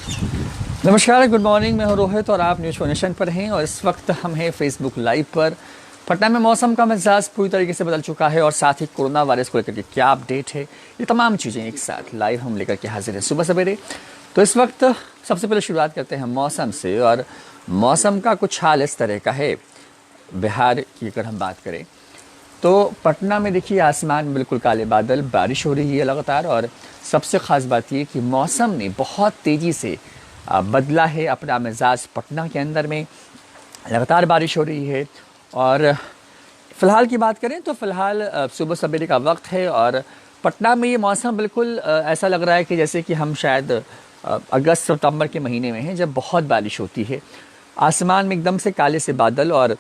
नमस्कार, good morning. मैं हूं रोहित और आप न्यूज़ नेशन पर हैं और इस वक्त हम हैं फेसबुक लाइव पर। पटना में मौसम का मिजाज पूरी तरीके से बदल चुका है और साथ ही कोरोना वायरस को लेकर के क्या अपडेट है, ये तमाम चीज़ें एक साथ लाइव हम लेकर के हाजिर हैं सुबह सवेरे। तो इस वक्त सबसे पहले शुरुआत करते हैं मौसम से और मौसम का कुछ हाल इस तरह का है। बिहार की अगर हम बात करें तो पटना में देखिए आसमान में बिल्कुल काले बादल, बारिश हो रही है लगातार और सबसे ख़ास बात ये कि मौसम ने बहुत तेज़ी से बदला है अपना मिजाज। पटना के अंदर में लगातार बारिश हो रही है और फ़िलहाल की बात करें तो फ़िलहाल सुबह सवेरे का वक्त है और पटना में ये मौसम बिल्कुल ऐसा लग रहा है कि जैसे कि हम शायद अगस्त सितंबर के महीने में हैं, जब बहुत बारिश होती है। आसमान में एकदम से काले से बादल और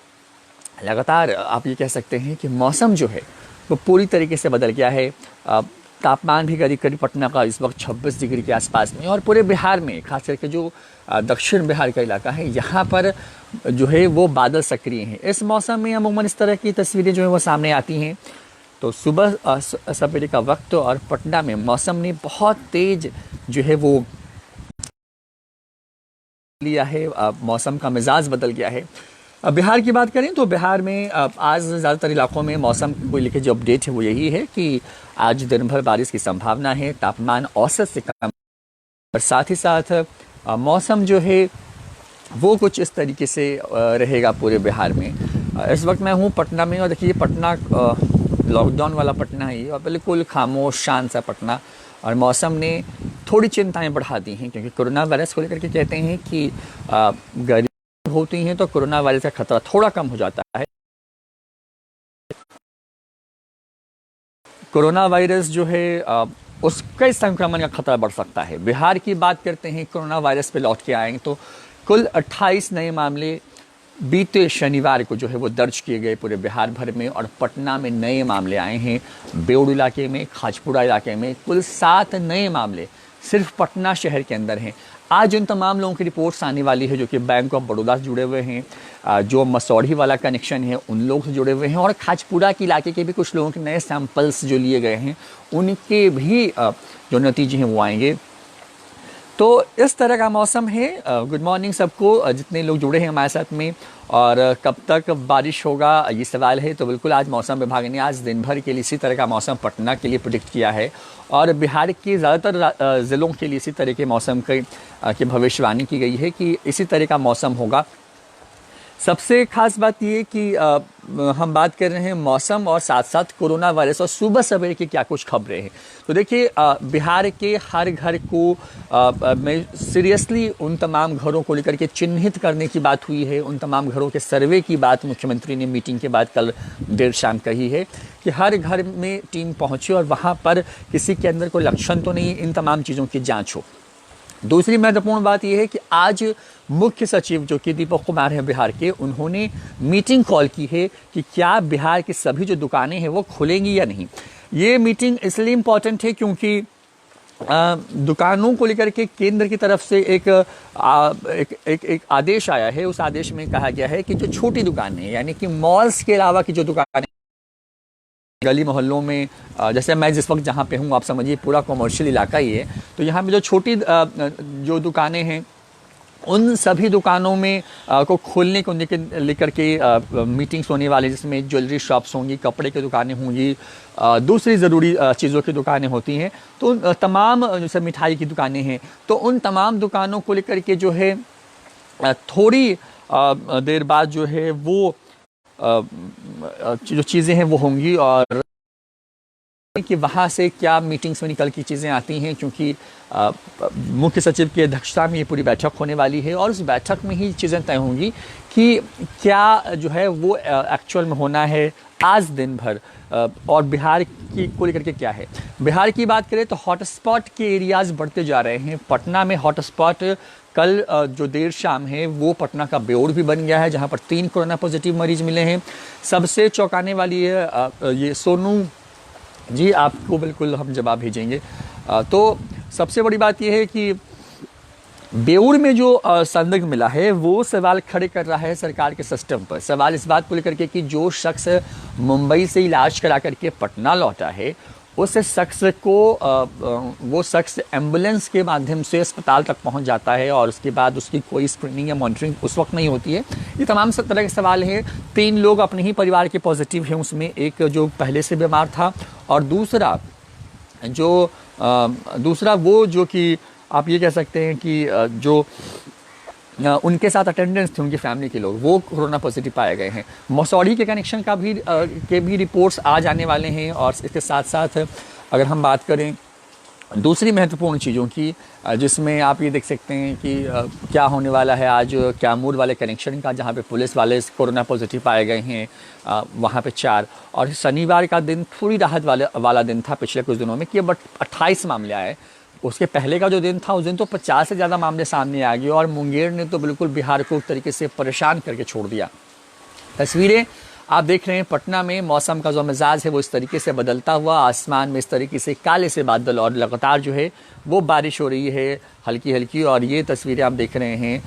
लगातार आप ये कह सकते हैं कि मौसम जो है वो पूरी तरीके से बदल गया है। तापमान भी करीब करीब पटना का इस वक्त 26 डिग्री के आसपास में और पूरे बिहार में खास करके जो दक्षिण बिहार का इलाका है यहाँ पर जो है वो बादल सक्रिय हैं। इस मौसम में अमूमन इस तरह की तस्वीरें जो है वो सामने आती हैं। तो सुबह सवेरे का वक्त और पटना में मौसम ने बहुत तेज जो है वो लिया है, मौसम का मिजाज बदल गया है। अब बिहार की बात करें तो बिहार में आज ज़्यादातर इलाकों में मौसम को लेकर जो अपडेट है वो यही है कि आज दिन भर बारिश की संभावना है। तापमान औसत से कम और साथ ही साथ मौसम जो है वो कुछ इस तरीके से रहेगा पूरे बिहार में। इस वक्त मैं हूँ पटना में और देखिए पटना लॉकडाउन वाला पटना है और बिल्कुल खामोश शांत सा पटना। और मौसम ने थोड़ी चिंताएं बढ़ा दी हैं क्योंकि कोरोना वायरस को लेकर के कहते हैं कि गर्मी होती हैं तो कोरोना वायरस का खतरा थोड़ा कम हो जाता है। कोरोना वायरस जो है उसके संक्रमण का खतरा बढ़ सकता है। बिहार की बात करते हैं, कोरोना वायरस पे लौट के आएंगे तो कुल 28 नए मामले बीते शनिवार को जो है वो दर्ज किए गए पूरे बिहार भर में और पटना में नए मामले आए हैं। बेउर इलाके में, खाजपुरा इलाके में कुल 7 नए मामले सिर्फ पटना शहर के अंदर हैं। आज उन तमाम लोगों की रिपोर्ट्स आने वाली है जो कि बैंक ऑफ बड़ौदा से जुड़े हुए हैं, जो मसौढ़ी वाला कनेक्शन है उन लोग से जुड़े हुए हैं और खाजपुरा के इलाके के भी कुछ लोगों के नए सैंपल्स जो लिए गए हैं उनके भी जो नतीजे हैं वो आएंगे। तो इस तरह का मौसम है। गुड मॉर्निंग सबको, जितने लोग जुड़े हैं हमारे साथ में। और कब तक बारिश होगा ये सवाल है तो बिल्कुल आज मौसम विभाग ने आज दिन भर के लिए इसी तरह का मौसम पटना के लिए प्रेडिक्ट किया है और बिहार के ज़्यादातर ज़िलों के लिए इसी तरह के मौसम की भविष्यवाणी की गई है कि इसी तरह का मौसम होगा। सबसे खास बात ये कि हम बात कर रहे हैं मौसम और साथ साथ कोरोना वायरस और सुबह सवेरे की क्या कुछ खबरें हैं। तो देखिए बिहार के हर घर को में सीरियसली उन तमाम घरों को लेकर के चिन्हित करने की बात हुई है। उन तमाम घरों के सर्वे की बात मुख्यमंत्री ने मीटिंग के बाद कल देर शाम कही है कि हर घर में टीम पहुँचे और वहाँ पर किसी के अंदर कोई लक्षण तो नहीं, इन तमाम चीज़ों की जाँच हो। दूसरी महत्वपूर्ण बात यह है कि आज मुख्य सचिव जो कि दीपक कुमार हैं बिहार के, उन्होंने मीटिंग कॉल की है कि क्या बिहार की सभी जो दुकानें हैं वो खुलेंगी या नहीं। ये मीटिंग इसलिए इम्पॉर्टेंट है क्योंकि दुकानों को लेकर के केंद्र की तरफ से एक आदेश आया है। उस आदेश में कहा गया है कि जो छोटी दुकानें यानी कि मॉल्स के अलावा की जो दुकानें गली मोहल्लों में, जैसे मैं जिस वक्त जहाँ पे हूँ आप समझिए पूरा कमर्शियल इलाका ही है, तो यहाँ पे जो छोटी जो दुकानें हैं उन सभी दुकानों में को खोलने को लेकर के मीटिंग्स होने वाली, जिसमें ज्वेलरी शॉप्स होंगी, कपड़े की दुकानें होंगी, दूसरी ज़रूरी चीज़ों की दुकानें होती हैं। तो तमाम जैसे मिठाई की दुकानें हैं तो उन तमाम दुकानों को लेकर के जो है थोड़ी देर बाद जो है वो जो चीज़ें हैं वो होंगी और कि वहाँ से क्या मीटिंग्स में निकल की चीज़ें आती हैं, क्योंकि मुख्य सचिव की अध्यक्षता में ये पूरी बैठक होने वाली है और उस बैठक में ही चीज़ें तय होंगी कि क्या जो है वो एक्चुअल में होना है आज दिन भर। और बिहार की को लेकर के क्या है, बिहार की बात करें तो हॉटस्पॉट के एरियाज़ बढ़ते जा रहे हैं। पटना में हॉटस्पॉट कल जो देर शाम है वो पटना का बेउर भी बन गया है, जहाँ पर 3 कोरोना पॉजिटिव मरीज मिले हैं। सबसे चौंकाने वाली है ये सोनू जी, आपको बिल्कुल हम जवाब भेजेंगे। तो सबसे बड़ी बात यह है कि बेउर में जो संदिग्ध मिला है वो सवाल खड़े कर रहा है सरकार के सिस्टम पर। सवाल इस बात को लेकर के कि जो शख्स मुंबई से इलाज करा करके पटना लौटा है उस शख्स को वो शख्स एम्बुलेंस के माध्यम से अस्पताल तक पहुंच जाता है और उसके बाद उसकी कोई स्क्रीनिंग या मॉनिटरिंग उस वक्त नहीं होती है। ये तमाम सब तरह के सवाल हैं। 3 लोग अपने ही परिवार के पॉजिटिव हैं, उसमें एक जो पहले से बीमार था और दूसरा वो जो कि आप ये कह सकते हैं कि जो उनके साथ अटेंडेंस थे उनकी फैमिली के लोग, वो कोरोना पॉजिटिव पाए गए हैं। मसौड़ी के कनेक्शन का भी रिपोर्ट्स आ जाने वाले हैं। और इसके साथ साथ अगर हम बात करें दूसरी महत्वपूर्ण चीज़ों की, जिसमें आप ये देख सकते हैं कि क्या होने वाला है आज कैमूर वाले कनेक्शन का, जहाँ पे पुलिस वाले कोरोना पॉजिटिव पाए गए हैं, वहाँ पे 4। और शनिवार का दिन थोड़ी राहत वाला दिन था पिछले कुछ दिनों में कि बट 28 मामले आए। उसके पहले का जो दिन था उस दिन तो 50 से ज़्यादा मामले सामने आ गए और मुंगेर ने तो बिल्कुल बिहार को एक तरीके से परेशान करके छोड़ दिया। तस्वीरें आप देख रहे हैं पटना में मौसम का जो मिजाज है वो इस तरीके से बदलता हुआ, आसमान में इस तरीके से काले से बादल और लगातार जो है वो बारिश हो रही है हल्की हल्की। और ये तस्वीरें आप देख रहे हैं,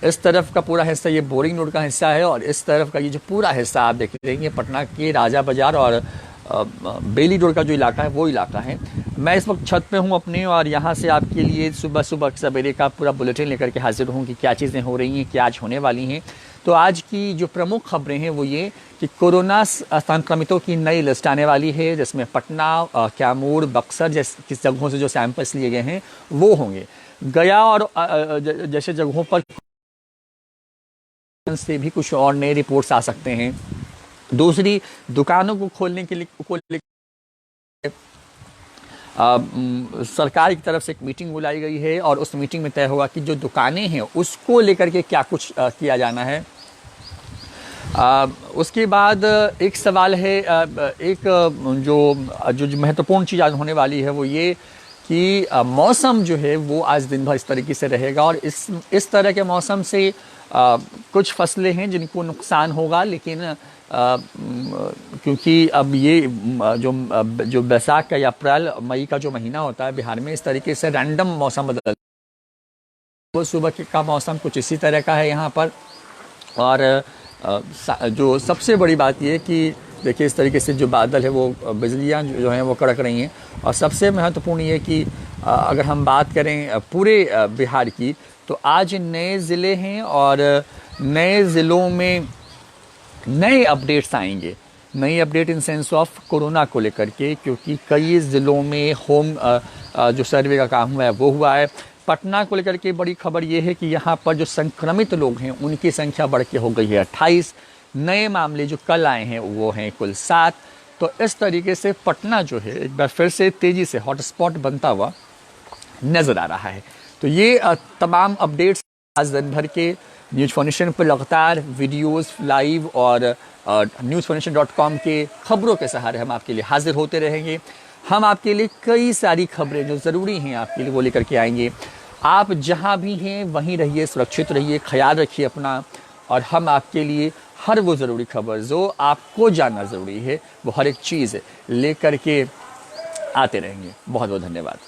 इस तरफ का पूरा हिस्सा ये बोरिंग रोड का हिस्सा है और इस तरफ का ये जो पूरा हिस्सा आप देख रहे हैं पटना के राजा बाजार और बेली रोड का जो इलाका है वो इलाका है। मैं इस वक्त छत पे हूँ अपने और यहाँ से आपके लिए सुबह सुबह सवेरे का पूरा बुलेटिन लेकर के हाजिर हूँ कि क्या चीज़ें हो रही हैं, क्या आज होने वाली हैं। तो आज की जो प्रमुख खबरें हैं वो ये कि कोरोना संक्रमितों की नई लिस्ट आने वाली है, जिसमें पटना, कैमूर, बक्सर जैसे जगहों से जो सैंपल्स लिए गए हैं वो होंगे। गया और जैसे जगहों पर से भी कुछ और नए रिपोर्ट्स आ सकते हैं। दूसरी, दुकानों को खोलने के लिए सरकार की तरफ से एक मीटिंग बुलाई गई है और उस मीटिंग में तय होगा कि जो दुकानें हैं उसको लेकर के क्या कुछ किया जाना है। उसके बाद एक सवाल है, एक जो महत्वपूर्ण चीज़ आज होने वाली है वो ये कि मौसम जो है वो आज दिन भर इस तरीके से रहेगा और इस तरह के मौसम से कुछ फसलें हैं जिनको नुकसान होगा, लेकिन क्योंकि अब ये जो बैसाख का या अप्रैल मई का जो महीना होता है बिहार में, इस तरीके से रैंडम मौसम बदल, वो सुबह का मौसम कुछ इसी तरह का है यहाँ पर। और जो सबसे बड़ी बात ये कि देखिए इस तरीके से जो बादल है वो बिजलियाँ जो हैं वो कड़क रही हैं। और सबसे महत्वपूर्ण ये कि अगर हम बात करें पूरे बिहार की तो आज नए ज़िले हैं और नए ज़िलों में नए अपडेट्स आएंगे। नई update in sense of corona को लेकर के, क्योंकि कई ज़िलों में होम जो सर्वे का काम हुआ है वो हुआ है। पटना को लेकर के बड़ी खबर ये है कि यहाँ पर जो संक्रमित लोग हैं उनकी संख्या बढ़ के हो गई है 28। नए मामले जो कल आए हैं वो हैं कुल 7। तो इस तरीके से पटना जो है एक बार फिर से तेज़ी से हॉटस्पॉट बनता हुआ नज़र आ रहा है। तो ये तमाम अपडेट्स आज दिन भर के न्यूज़ फाउंडेशन पर लगातार वीडियोस लाइव और newsfoundation.com के खबरों के सहारे हम आपके लिए हाजिर होते रहेंगे। हम आपके लिए कई सारी खबरें जो ज़रूरी हैं आपके लिए वो लेकर के आएंगे। आप जहां भी हैं वहीं रहिए, सुरक्षित रहिए, ख्याल रखिए अपना, और हम आपके लिए हर वो ज़रूरी खबर जो आपको जानना ज़रूरी है वो हर एक चीज़ लेकर के आते रहेंगे। बहुत बहुत धन्यवाद।